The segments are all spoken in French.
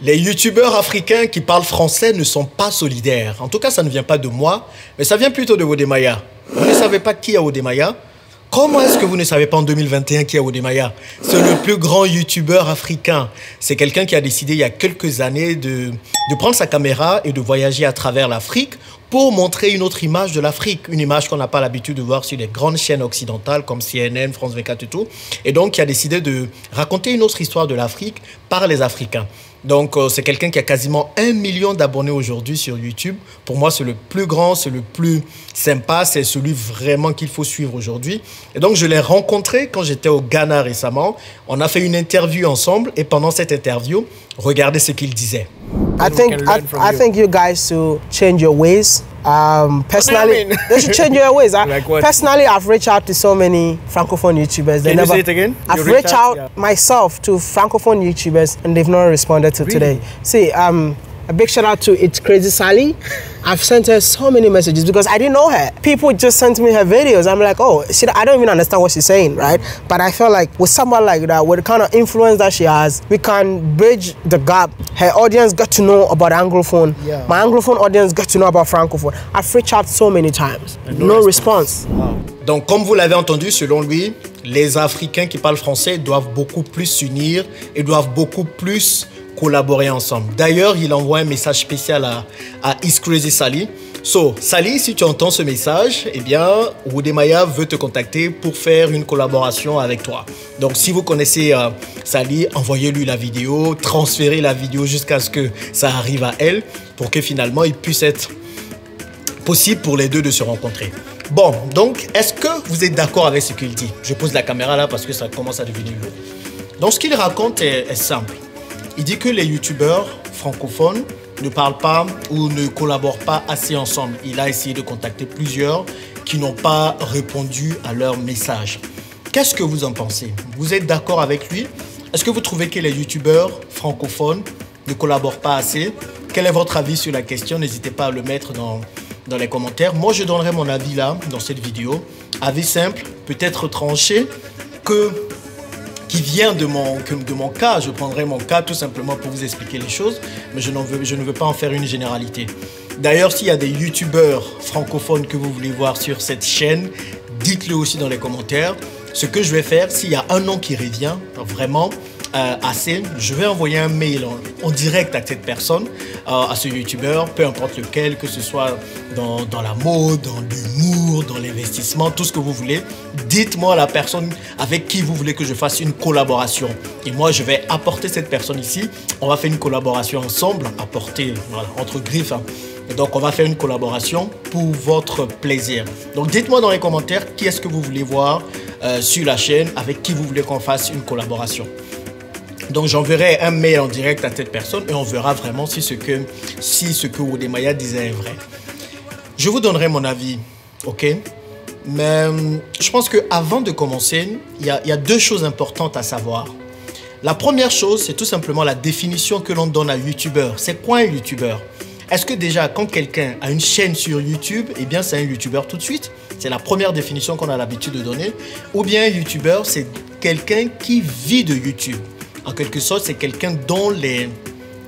Les youtubeurs africains qui parlent français ne sont pas solidaires. En tout cas, ça ne vient pas de moi, mais ça vient plutôt de Wodemaya. Vous ne savez pas qui est Wodemaya? Comment est-ce que vous ne savez pas en 2021 qui est Wodemaya? C'est le plus grand youtubeur africain. C'est quelqu'un qui a décidé il y a quelques années de prendre sa caméra et de voyager à travers l'Afrique pour montrer une autre image de l'Afrique, une image qu'on n'a pas l'habitude de voir sur les grandes chaînes occidentales comme CNN, France 24 et tout. Et donc, il a décidé de raconter une autre histoire de l'Afrique par les Africains. Donc, c'est quelqu'un qui a quasiment 1 million d'abonnés aujourd'hui sur YouTube. Pour moi, c'est le plus grand, c'est le plus sympa, c'est celui vraiment qu'il faut suivre aujourd'hui. Et donc, je l'ai rencontré quand j'étais au Ghana récemment. On a fait une interview ensemble et pendant cette interview, regardez ce qu'il disait. I think you guys should change your ways. Personally, you should change your ways. Like what? Personally, I've reached out to so many Francophone YouTubers. Can you say it again? I've reached out myself to Francophone YouTubers and they've not responded to today. See, a big shout out to It's Crazy Sally. I've sent her so many messages because I didn't know her. People just sent me her videos. I'm like, oh, see, I don't even understand what she's saying, right? But I feel like with someone like that, with the kind of influence that she has, we can bridge the gap. Her audience got to know about Anglophone. Yeah. My Anglophone audience got to know about Francophone. I've reached out so many times. No response. Wow. Donc, comme vous l'avez entendu, selon lui, les Africains qui parlent français doivent beaucoup plus s'unir et doivent beaucoup plus collaborer ensemble. D'ailleurs, il envoie un message spécial à It's Crazy Sally. So, Sally, si tu entends ce message, eh bien, Wodemaya veut te contacter pour faire une collaboration avec toi. Donc, si vous connaissez Sally, envoyez-lui la vidéo, transférez la vidéo jusqu'à ce que ça arrive à elle pour que finalement, il puisse être possible pour les deux de se rencontrer. Bon, donc, est-ce que vous êtes d'accord avec ce qu'il dit? Je pose la caméra là parce que ça commence à devenir lourd. Donc, ce qu'il raconte est simple. Il dit que les youtubeurs francophones ne parlent pas ou ne collaborent pas assez ensemble. Il a essayé de contacter plusieurs qui n'ont pas répondu à leur message. Qu'est-ce que vous en pensez? Vous êtes d'accord avec lui? Est-ce que vous trouvez que les youtubeurs francophones ne collaborent pas assez? Quel est votre avis sur la question? N'hésitez pas à le mettre dans les commentaires. Moi, je donnerai mon avis là, dans cette vidéo. Avis simple, peut-être tranché, qui vient de mon cas. Je prendrai mon cas tout simplement pour vous expliquer les choses, mais je ne veux pas en faire une généralité. D'ailleurs, s'il y a des youtubeurs francophones que vous voulez voir sur cette chaîne, dites-le aussi dans les commentaires. Ce que je vais faire, s'il y a un nom qui revient vraiment assez, je vais envoyer un mail en direct à cette personne, à ce youtubeur, peu importe lequel, que ce soit dans la mode, dans l'humour, dans l'investissement, tout ce que vous voulez. Dites-moi la personne avec qui vous voulez que je fasse une collaboration. Et moi, je vais apporter cette personne ici. On va faire une collaboration ensemble, apporter, voilà, entre griffes. Hein. Et donc, on va faire une collaboration pour votre plaisir. Donc, dites-moi dans les commentaires qui est-ce que vous voulez voir sur la chaîne, avec qui vous voulez qu'on fasse une collaboration. Donc, j'enverrai un mail en direct à cette personne et on verra vraiment si ce que Wodemaya disait est vrai. Je vous donnerai mon avis, ok? Mais je pense qu'avant de commencer, il y a deux choses importantes à savoir. La première chose, c'est tout simplement la définition que l'on donne à youtubeur. C'est quoi un youtubeur? Est-ce que déjà, quand quelqu'un a une chaîne sur YouTube, eh bien, c'est un youtubeur tout de suite? C'est la première définition qu'on a l'habitude de donner. Ou bien un youtubeur, c'est quelqu'un qui vit de YouTube. En quelque sorte, c'est quelqu'un dont les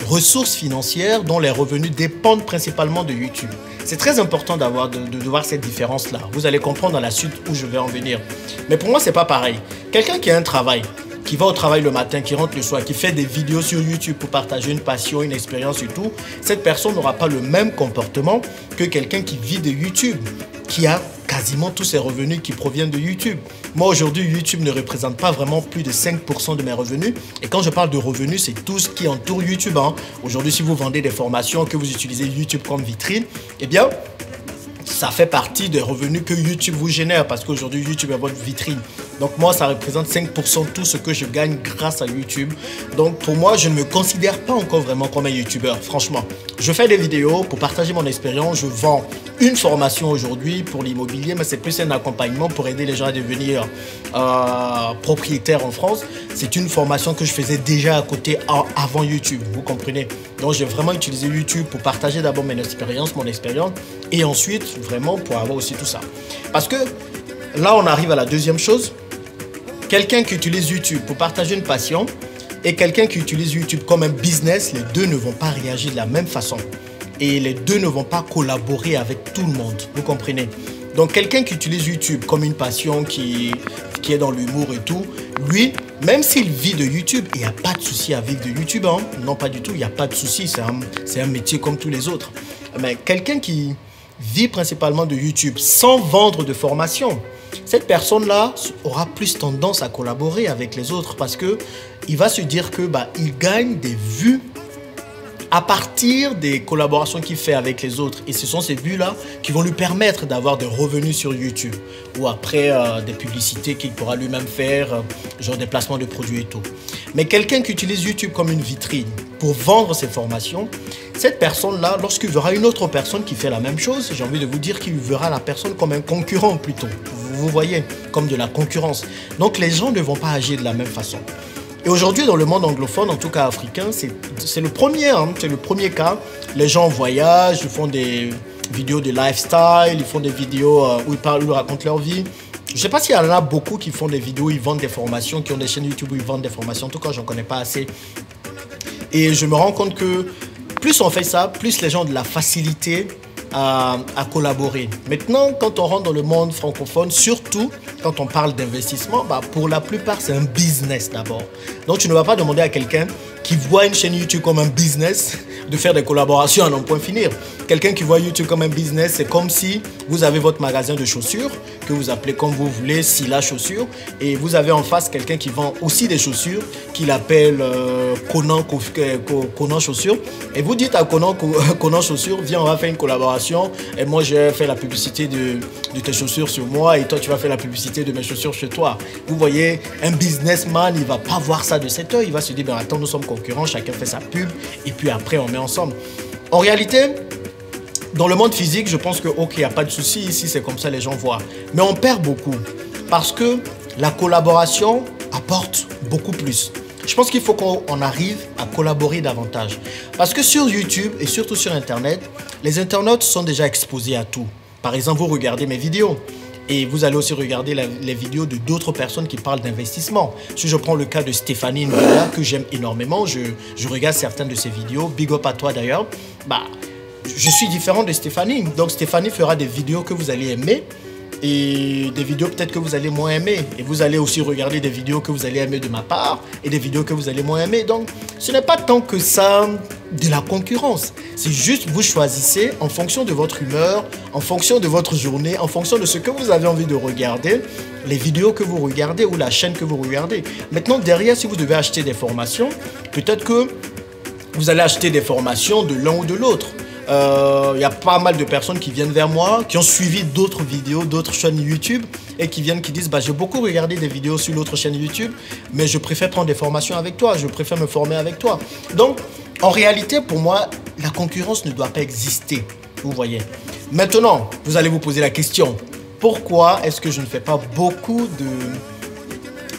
ressources financières, dont les revenus dépendent principalement de YouTube. C'est très important de voir cette différence-là. Vous allez comprendre dans la suite où je vais en venir. Mais pour moi, c'est pas pareil. Quelqu'un qui a un travail, qui va au travail le matin, qui rentre le soir, qui fait des vidéos sur YouTube pour partager une passion, une expérience et tout, cette personne n'aura pas le même comportement que quelqu'un qui vit de YouTube, qui a quasiment tous ses revenus qui proviennent de YouTube. Moi, aujourd'hui, YouTube ne représente pas vraiment plus de 5% de mes revenus. Et quand je parle de revenus, c'est tout ce qui entoure YouTube. Hein. Aujourd'hui, si vous vendez des formations, que vous utilisez YouTube comme vitrine, eh bien, ça fait partie des revenus que YouTube vous génère parce qu'aujourd'hui, YouTube est votre vitrine. Donc moi, ça représente 5% de tout ce que je gagne grâce à YouTube. Donc pour moi, je ne me considère pas encore vraiment comme un YouTuber, franchement. Je fais des vidéos pour partager mon expérience. Je vends une formation aujourd'hui pour l'immobilier, mais c'est plus un accompagnement pour aider les gens à devenir propriétaires en France. C'est une formation que je faisais déjà à côté avant YouTube, vous comprenez. Donc j'ai vraiment utilisé YouTube pour partager d'abord mon expérience et ensuite vraiment pour avoir aussi tout ça. Parce que là, on arrive à la deuxième chose. Quelqu'un qui utilise YouTube pour partager une passion et quelqu'un qui utilise YouTube comme un business, les deux ne vont pas réagir de la même façon. Et les deux ne vont pas collaborer avec tout le monde. Vous comprenez? Donc quelqu'un qui utilise YouTube comme une passion, qui est dans l'humour et tout, lui, même s'il vit de YouTube, il n'y a pas de souci à vivre de YouTube. Hein. Non, pas du tout, il n'y a pas de souci. C'est un métier comme tous les autres. Mais quelqu'un qui vit principalement de YouTube sans vendre de formation, cette personne-là aura plus tendance à collaborer avec les autres parce qu'il va se dire que il gagne des vues à partir des collaborations qu'il fait avec les autres. Et ce sont ces vues-là qui vont lui permettre d'avoir des revenus sur YouTube. Ou après des publicités qu'il pourra lui-même faire, genre des placements de produits et tout. Mais quelqu'un qui utilise YouTube comme une vitrine pour vendre ses formations, cette personne-là, lorsqu'il verra une autre personne qui fait la même chose, j'ai envie de vous dire qu'il verra la personne comme un concurrent plutôt. Vous voyez, comme de la concurrence. Donc les gens ne vont pas agir de la même façon. Et aujourd'hui, dans le monde anglophone, en tout cas africain, c'est le premier, hein, c'est le premier cas. Les gens voyagent, ils font des vidéos de lifestyle, ils font des vidéos où ils parlent, où ils racontent leur vie. Je ne sais pas s'il y en a beaucoup qui font des vidéos, ils vendent des formations, qui ont des chaînes YouTube où ils vendent des formations. En tout cas, je n'en connais pas assez. Et je me rends compte que plus on fait ça, plus les gens ont de la facilité à collaborer. Maintenant, quand on rentre dans le monde francophone, surtout quand on parle d'investissement, pour la plupart, c'est un business d'abord. Donc, tu ne vas pas demander à quelqu'un qui voit une chaîne YouTube comme un business de faire des collaborations à non point finir. Quelqu'un qui voit YouTube comme un business, c'est comme si vous avez votre magasin de chaussures, que vous appelez comme vous voulez, Silla Chaussures, et vous avez en face quelqu'un qui vend aussi des chaussures, qu'il appelle Conan Chaussures, et vous dites à Conan Chaussures, viens, on va faire une collaboration, et moi je vais faire la publicité de tes chaussures sur moi, et toi tu vas faire la publicité de mes chaussures chez toi. Vous voyez, un businessman, il ne va pas voir ça de cet œil, il va se dire, attends, nous sommes concurrents, chacun fait sa pub, et puis après on met ensemble. En réalité, dans le monde physique, je pense que ok, il n'y a pas de souci, ici c'est comme ça les gens voient. Mais on perd beaucoup parce que la collaboration apporte beaucoup plus. Je pense qu'il faut qu'on arrive à collaborer davantage. Parce que sur YouTube et surtout sur Internet, les internautes sont déjà exposés à tout. Par exemple, vous regardez mes vidéos. Et vous allez aussi regarder les vidéos de d'autres personnes qui parlent d'investissement. Si je prends le cas de Stéphanie Noëlla, que j'aime énormément, je regarde certaines de ses vidéos. Big up à toi d'ailleurs. Je suis différent de Stéphanie. Donc Stéphanie fera des vidéos que vous allez aimer et des vidéos peut-être que vous allez moins aimer. Et vous allez aussi regarder des vidéos que vous allez aimer de ma part et des vidéos que vous allez moins aimer. Donc ce n'est pas tant que ça de la concurrence. C'est juste vous choisissez en fonction de votre humeur, en fonction de votre journée, en fonction de ce que vous avez envie de regarder, les vidéos que vous regardez ou la chaîne que vous regardez. Maintenant, derrière, si vous devez acheter des formations, peut-être que vous allez acheter des formations de l'un ou de l'autre. Il y a pas mal de personnes qui viennent vers moi, qui ont suivi d'autres vidéos, d'autres chaînes YouTube et qui viennent, qui disent j'ai beaucoup regardé des vidéos sur l'autre chaîne YouTube, mais je préfère prendre des formations avec toi, je préfère me former avec toi. Donc, en réalité, pour moi, la concurrence ne doit pas exister, vous voyez. Maintenant, vous allez vous poser la question, pourquoi est-ce que je ne fais pas beaucoup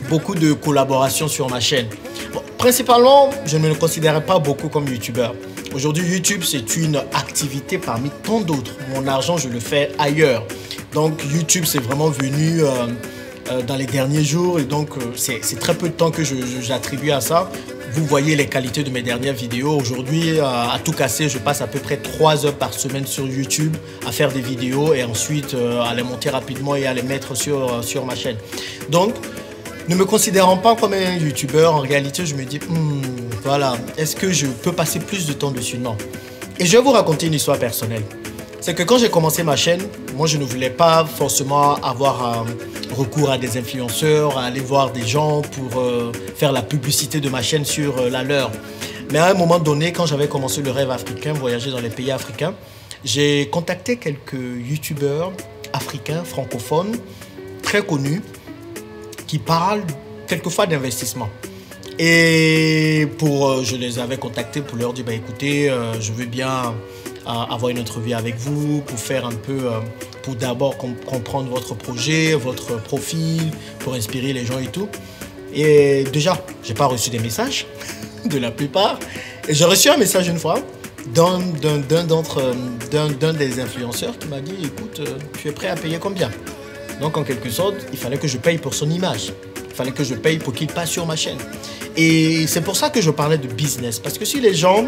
de collaborations sur ma chaîne? Bon, principalement, je ne me considère pas beaucoup comme youtubeur. Aujourd'hui, YouTube, c'est une activité parmi tant d'autres. Mon argent, je le fais ailleurs. Donc, YouTube, c'est vraiment venu dans les derniers jours. Et donc, c'est très peu de temps que j'attribue à ça. Vous voyez les qualités de mes dernières vidéos. Aujourd'hui, à tout casser, je passe à peu près 3 heures par semaine sur YouTube à faire des vidéos et ensuite à les monter rapidement et à les mettre sur ma chaîne. Donc, ne me considérant pas comme un youtubeur, en réalité, je me dis, voilà, est-ce que je peux passer plus de temps dessus? Non. Et je vais vous raconter une histoire personnelle. C'est que quand j'ai commencé ma chaîne, moi, je ne voulais pas forcément avoir recours à des influenceurs, à aller voir des gens pour faire la publicité de ma chaîne sur la leur. Mais à un moment donné, quand j'avais commencé le rêve africain, voyager dans les pays africains, j'ai contacté quelques youtubeurs africains, francophones, très connus, qui parlent quelquefois d'investissement. Et je les avais contactés pour leur dire, écoutez, je veux bien avoir une entrevue avec vous pour faire un peu, pour d'abord comprendre votre projet, votre profil, pour inspirer les gens et tout. Et déjà, je n'ai pas reçu des messages de la plupart. Et j'ai reçu un message une fois d'un des influenceurs qui m'a dit, écoute, tu es prêt à payer combien? Donc, en quelque sorte, il fallait que je paye pour son image. Il fallait que je paye pour qu'il passe sur ma chaîne. Et c'est pour ça que je parlais de business. Parce que si les gens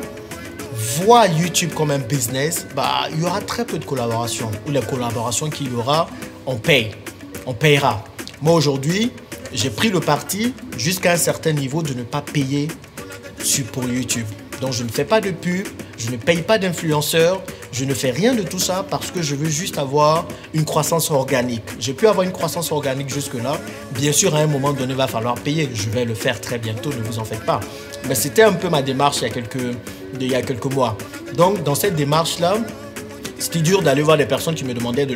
voient YouTube comme un business, bah, il y aura très peu de collaborations. Ou les collaborations qu'il y aura, on paye. On payera. Moi, aujourd'hui, j'ai pris le parti jusqu'à un certain niveau de ne pas payer pour YouTube. Donc, je ne fais pas de pub, je ne paye pas d'influenceurs, je ne fais rien de tout ça parce que je veux juste avoir une croissance organique. J'ai pu avoir une croissance organique jusque-là. Bien sûr, à un moment donné, il va falloir payer. Je vais le faire très bientôt, ne vous en faites pas. Mais c'était un peu ma démarche il y a quelques mois. Donc, dans cette démarche-là, c'était dur d'aller voir des personnes qui me demandaient de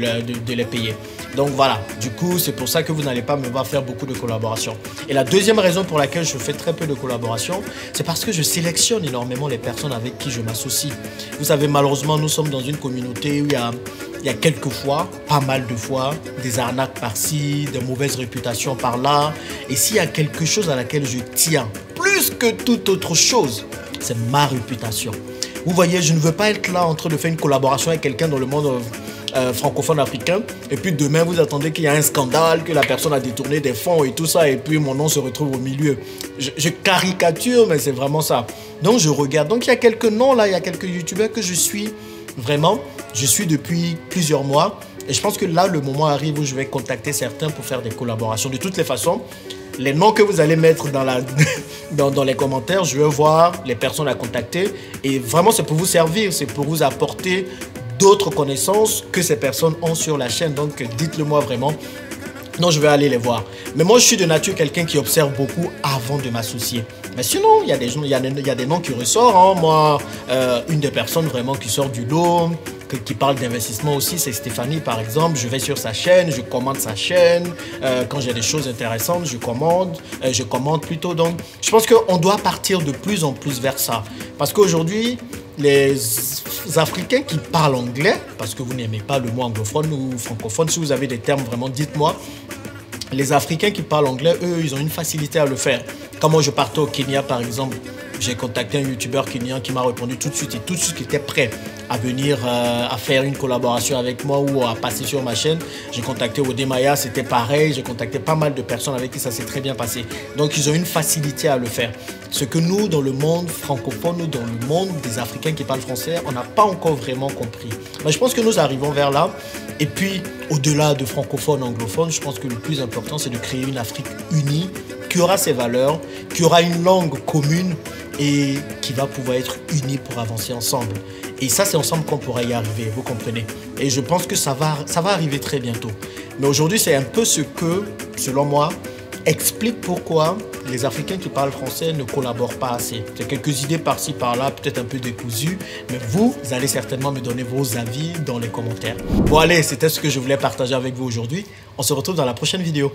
les payer. Donc voilà, du coup, c'est pour ça que vous n'allez pas me voir faire beaucoup de collaborations. Et la deuxième raison pour laquelle je fais très peu de collaborations, c'est parce que je sélectionne énormément les personnes avec qui je m'associe. Vous savez, malheureusement, nous sommes dans une communauté où il y a quelques fois, pas mal de fois, des arnaques par-ci, des mauvaises réputations par-là. Et s'il y a quelque chose à laquelle je tiens, plus que toute autre chose, c'est ma réputation. Vous voyez, je ne veux pas être là en train de faire une collaboration avec quelqu'un dans le monde francophone africain. Et puis demain, vous attendez qu'il y ait un scandale, que la personne a détourné des fonds et tout ça. Et puis mon nom se retrouve au milieu. Je caricature, mais c'est vraiment ça. Donc je regarde. Donc il y a quelques noms là, il y a quelques youtubeurs que je suis vraiment. Je suis depuis plusieurs mois. Et je pense que là, le moment arrive où je vais contacter certains pour faire des collaborations. De toutes les façons, les noms que vous allez mettre dans les commentaires, je vais voir les personnes à contacter. Et vraiment, c'est pour vous servir, c'est pour vous apporter d'autres connaissances que ces personnes ont sur la chaîne. Donc, dites-le moi vraiment. Non, je vais aller les voir. Mais moi, je suis de nature quelqu'un qui observe beaucoup avant de m'associer. Mais sinon, il y a des noms qui ressortent. Hein. Moi, une des personnes vraiment qui sort du lot, qui parle d'investissement aussi, c'est Stéphanie par exemple. Je vais sur sa chaîne, je commente sa chaîne. Quand j'ai des choses intéressantes, je commente plutôt. Donc, je pense qu'on doit partir de plus en plus vers ça. Parce qu'aujourd'hui, les Africains qui parlent anglais, parce que vous n'aimez pas le mot anglophone ou francophone, si vous avez des termes vraiment, dites-moi. Les Africains qui parlent anglais, eux, ils ont une facilité à le faire. Quand moi, je partais au Kenya, par exemple, j'ai contacté un youtubeur kenyan qui m'a répondu tout de suite et tout de suite qui était prêt à venir à faire une collaboration avec moi ou à passer sur ma chaîne. J'ai contacté Odemaya, c'était pareil. J'ai contacté pas mal de personnes avec qui ça s'est très bien passé. Donc, ils ont une facilité à le faire. Ce que nous, dans le monde francophone ou dans le monde des Africains qui parlent français, on n'a pas encore vraiment compris. Mais je pense que nous arrivons vers là. Et puis, au-delà de francophone, anglophone, je pense que le plus important, c'est de créer une Afrique unie, qui aura ses valeurs, qui aura une langue commune et qui va pouvoir être unie pour avancer ensemble. Et ça, c'est ensemble qu'on pourra y arriver, vous comprenez. Et je pense que ça va arriver très bientôt. Mais aujourd'hui, c'est un peu ce que, selon moi, explique pourquoi les Africains qui parlent français ne collaborent pas assez. C'est quelques idées par-ci, par-là, peut-être un peu décousues, mais vous allez certainement me donner vos avis dans les commentaires. Bon allez, c'était ce que je voulais partager avec vous aujourd'hui. On se retrouve dans la prochaine vidéo.